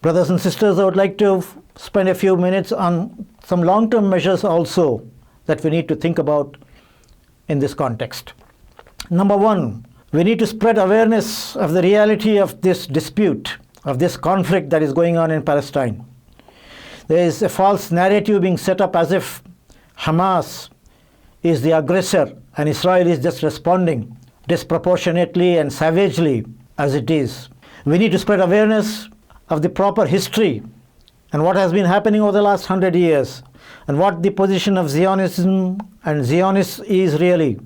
Brothers and sisters, I would like to spend a few minutes on some long-term measures also that we need to think about in this context. Number one, we need to spread awareness of the reality of this dispute, of this conflict that is going on in Palestine. There is a false narrative being set up as if Hamas is the aggressor and Israel is just responding disproportionately and savagely as it is. We need to spread awareness of the proper history and what has been happening over the last 100 years and what the position of Zionism and Zionists is really.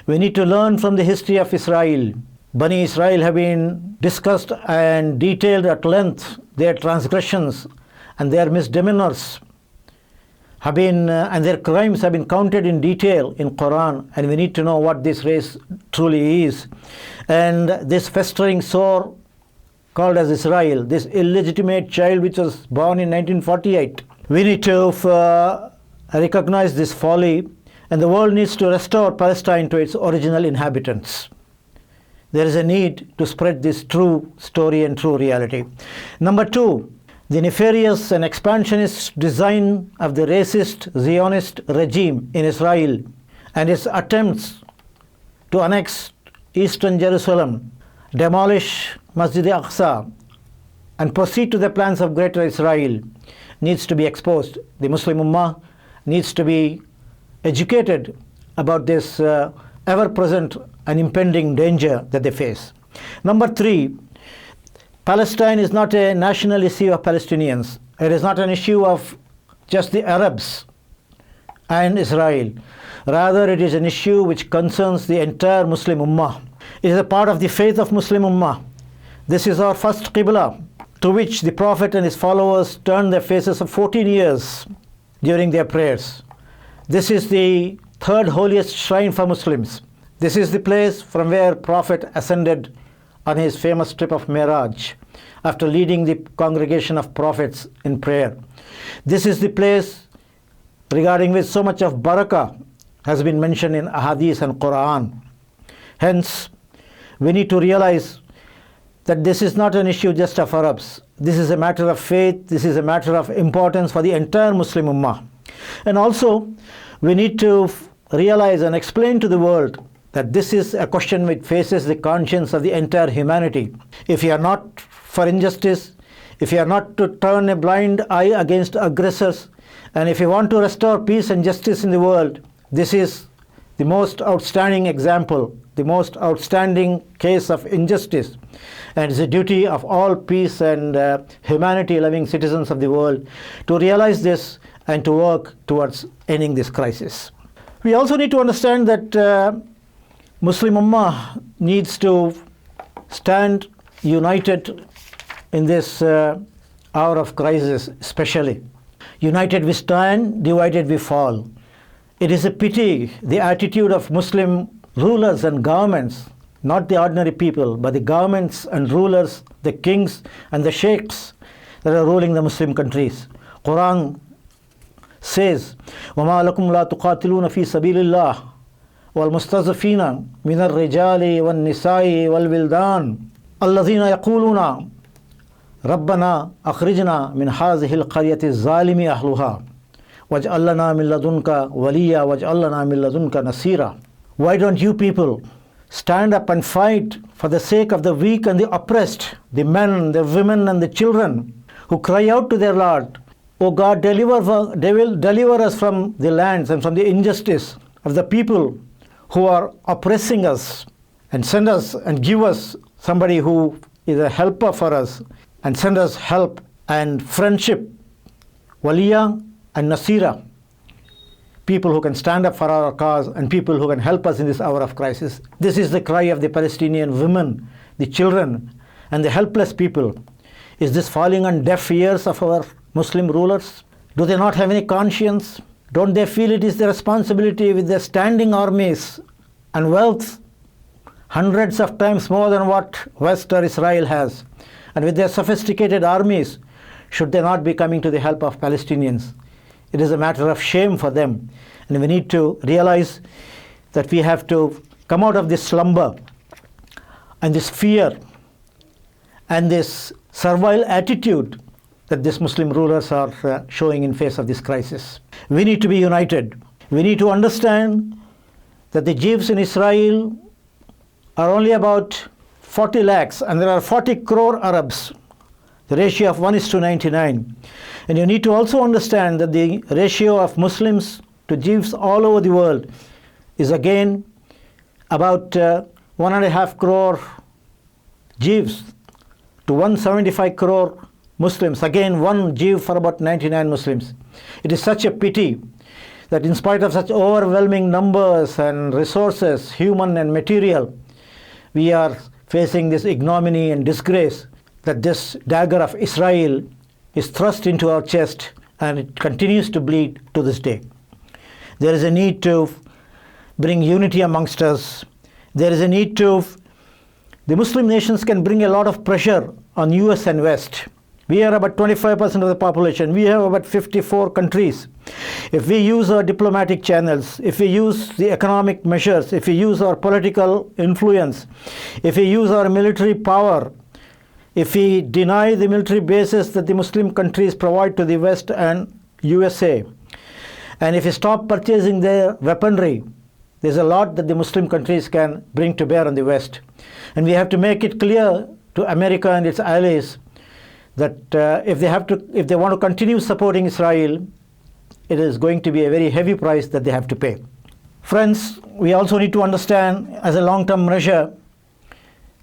We need to learn from the history of Israel. Bani Israel have been discussed and detailed at length, their transgressions and their misdemeanors have been, and their crimes have been counted in detail in Quran, and we need to know what this race truly is. And this festering sore called as Israel, this illegitimate child which was born in 1948, we need to recognize this folly, and the world needs to restore Palestine to its original inhabitants. There is a need to spread this true story and true reality. Number two, the nefarious and expansionist design of the racist Zionist regime in Israel and its attempts to annex eastern Jerusalem, demolish Masjid al-Aqsa, and proceed to the plans of Greater Israel needs to be exposed. The Muslim Ummah needs to be educated about this ever-present and impending danger that they face. Number three, Palestine is not a national issue of Palestinians. It is not an issue of just the Arabs and Israel. Rather, it is an issue which concerns the entire Muslim Ummah. It is a part of the faith of Muslim Ummah. This is our first Qibla, to which the Prophet and his followers turned their faces for 14 years during their prayers. This is the third holiest shrine for Muslims. This is the place from where Prophet ascended on his famous trip of Miraj after leading the congregation of prophets in prayer. This is the place regarding which so much of barakah has been mentioned in Ahadith and Quran. Hence, we need to realize that this is not an issue just of Arabs. This is a matter of faith. This is a matter of importance for the entire Muslim Ummah. And also, we need to realize and explain to the world that this is a question which faces the conscience of the entire humanity. If you are not for injustice, if you are not to turn a blind eye against aggressors, and if you want to restore peace and justice in the world, this is the most outstanding example, the most outstanding case of injustice. And it's a duty of all peace and humanity-loving citizens of the world to realize this and to work towards ending this crisis. We also need to understand that Muslim Ummah needs to stand united in this hour of crisis, especially. United we stand, divided we fall. It is a pity the attitude of Muslim rulers and governments, not the ordinary people, but the governments and rulers, the kings and the sheikhs that are ruling the Muslim countries. Quran says, وَمَا لَكُمْ لَا تُقَاتِلُونَ فِي سَبِيلِ اللَّهِ وَالْمُسْتَضْعَفِينَ مِنَ الرِّجَالِ وَالنِّسَاءِ وَالْوِلْدَانِ الَّذِينَ يَقُولُونَ رَبَّنَا أَخْرِجْنَا مِنْ هَذِهِ الْقَرْيَةِ الظَّالِمِ أَهْلُهَا وَاجْعَل لَّنَا مِن لَّدُنكَ وَلِيًّا وَاجْعَل لَّنَا مِن لَّدُنكَ نَصِيرًا. Why don't you people stand up and fight for the sake of the weak and the oppressed, the men, the women and the children who cry out to their Lord, O God, deliver us from the lands and from the injustice of the people who are oppressing us, and send us and give us somebody who is a helper for us, and send us help and friendship, waliya and nasira, people who can stand up for our cause and people who can help us in this hour of crisis. This is the cry of the Palestinian women, the children and the helpless people. Is this falling on deaf ears of our Muslim rulers? Do they not have any conscience? Don't they feel it is their responsibility with their standing armies and wealth, hundreds of times more than what West or Israel has, and with their sophisticated armies, should they not be coming to the help of Palestinians? It is a matter of shame for them, and we need to realize that we have to come out of this slumber and this fear and this servile attitude that these Muslim rulers are showing in face of this crisis. We need to be united. We need to understand that the Jews in Israel are only about 40 lakhs and there are 40 crore Arabs. The ratio of 1:99. And you need to also understand that the ratio of Muslims to Jews all over the world is again about 1.5 crore Jews to 175 crore Muslims. Again, one Jew for about 99 Muslims. It is such a pity that in spite of such overwhelming numbers and resources, human and material, we are facing this ignominy and disgrace that this dagger of Israel is thrust into our chest and it continues to bleed to this day. There is a need to bring unity amongst us. There is a need to, the Muslim nations can bring a lot of pressure on US and West. We are about 25% of the population. We have about 54 countries. If we use our diplomatic channels, if we use the economic measures, if we use our political influence, if we use our military power, if we deny the military bases that the Muslim countries provide to the West and USA, and if we stop purchasing their weaponry, there's a lot that the Muslim countries can bring to bear on the West. And we have to make it clear to America and its allies that if they want to continue supporting Israel, it is going to be a very heavy price that they have to pay. Friends, we also need to understand as a long-term measure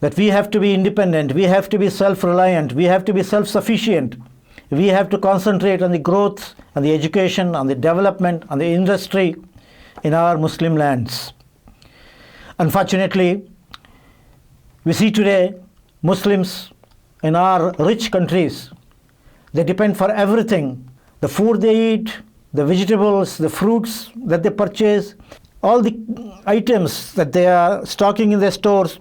that we have to be independent, we have to be self-reliant, we have to be self-sufficient. We have to concentrate on the growth, on the education, on the development, on the industry in our Muslim lands. Unfortunately, we see today Muslims in our rich countries, they depend for everything. The food they eat, the vegetables, the fruits that they purchase, all the items that they are stocking in their stores,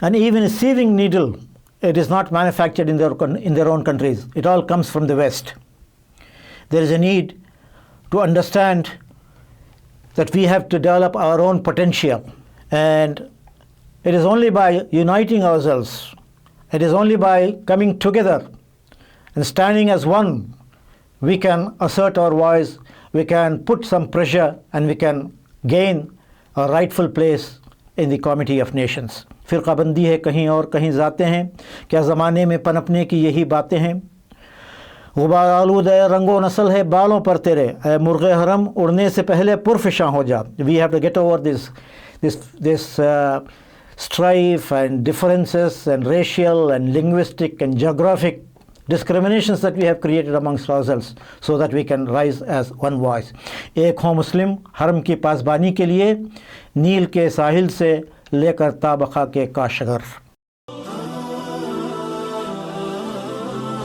and even a sewing needle, it is not manufactured in their own countries. It all comes from the West. There is a need to understand that we have to develop our own potential. And it is only by uniting ourselves, it is only by coming together and standing as one, we can assert our voice, we can put some pressure, and we can gain a rightful place in the Committee of Nations. फ़िरक़ाबंदी है कहीं और कहीं जाते हैं, क्या ज़माने में पनपने की यही बातें हैं। गुबार आलूद है रंगो नस्ल है बालों पर तेरे, ऐ मुर्ग़े हरम उड़ने से पहले पुरफ़िशां हो जा. We have to get over this strife and differences and racial and linguistic and geographic discriminations that we have created amongst ourselves so that we can rise as one voice. एक हो मुस्लिम हरम की पासबानी के लिए नील के साहिल से लेकर ताबखा के काशगर.